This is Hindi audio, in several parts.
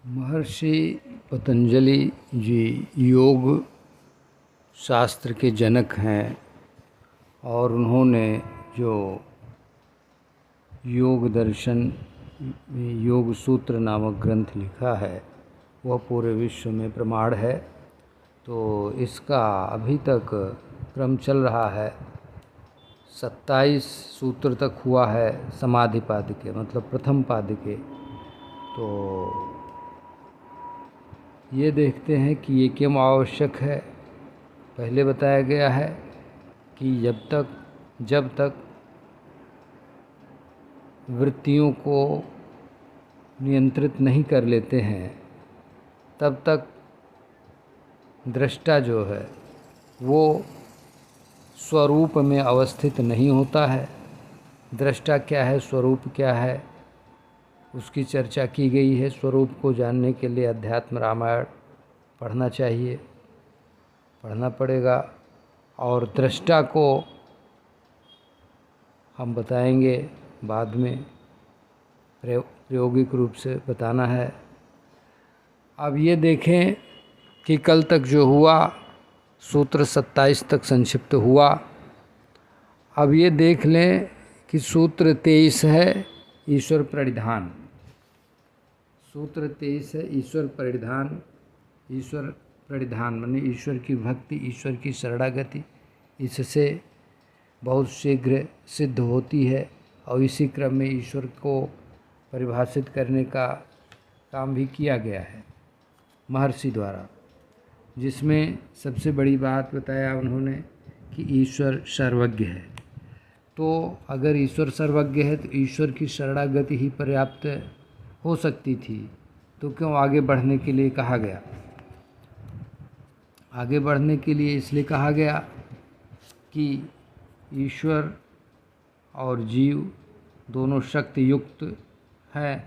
महर्षि पतंजलि जी योग शास्त्र के जनक हैं और उन्होंने जो योग दर्शन योग सूत्र नामक ग्रंथ लिखा है वह पूरे विश्व में प्रमाण है। तो इसका अभी तक क्रम चल रहा है। 27 सूत्र तक हुआ है समाधि पाद के, मतलब प्रथम पाद के। तो ये देखते हैं कि ये क्यों आवश्यक है। पहले बताया गया है कि जब तक वृत्तियों को नियंत्रित नहीं कर लेते हैं तब तक दृष्टा जो है वो स्वरूप में अवस्थित नहीं होता है। दृष्टा क्या है, स्वरूप क्या है, उसकी चर्चा की गई है। स्वरूप को जानने के लिए अध्यात्म रामायण पढ़ना चाहिए, पढ़ना पड़ेगा। और दृष्टा को हम बताएंगे बाद में, प्रायोगिक रूप से बताना है। अब ये देखें कि कल तक जो हुआ सूत्र 27 तक संक्षिप्त हुआ। अब ये देख लें कि सूत्र 23 है ईश्वर प्रणिधान। सूत्र 23 है ईश्वर परिधान। ईश्वर प्रणिधान माने ईश्वर की भक्ति, ईश्वर की शरणागति इससे बहुत शीघ्र सिद्ध होती है। और इसी क्रम में ईश्वर को परिभाषित करने का काम भी किया गया है महर्षि द्वारा, जिसमें सबसे बड़ी बात बताया उन्होंने कि ईश्वर सर्वज्ञ है। तो अगर ईश्वर सर्वज्ञ है तो ईश्वर की शरणागति ही पर्याप्त हो सकती थी, तो क्यों आगे बढ़ने के लिए कहा गया। आगे बढ़ने के लिए इसलिए कहा गया कि ईश्वर और जीव दोनों शक्ति युक्त हैं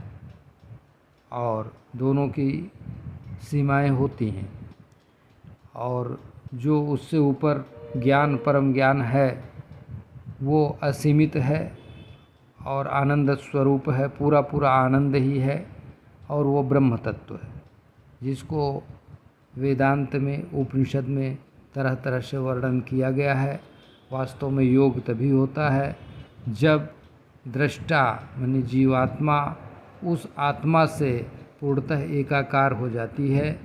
और दोनों की सीमाएं होती हैं। और जो उससे ऊपर ज्ञान, परम ज्ञान है, वो असीमित है और आनंद स्वरूप है, पूरा पूरा आनंद ही है। और वो ब्रह्म तत्व है, जिसको वेदांत में, उपनिषद में तरह तरह से वर्णन किया गया है। वास्तव में योग तभी होता है जब दृष्टा माने जीवात्मा उस आत्मा से पूर्णतः एकाकार हो जाती है।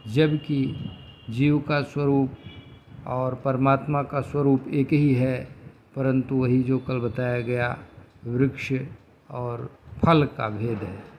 जबकि जीव का स्वरूप और परमात्मा का स्वरूप एक ही है, परंतु वही जो कल बताया गया वृक्ष और फल का भेद है।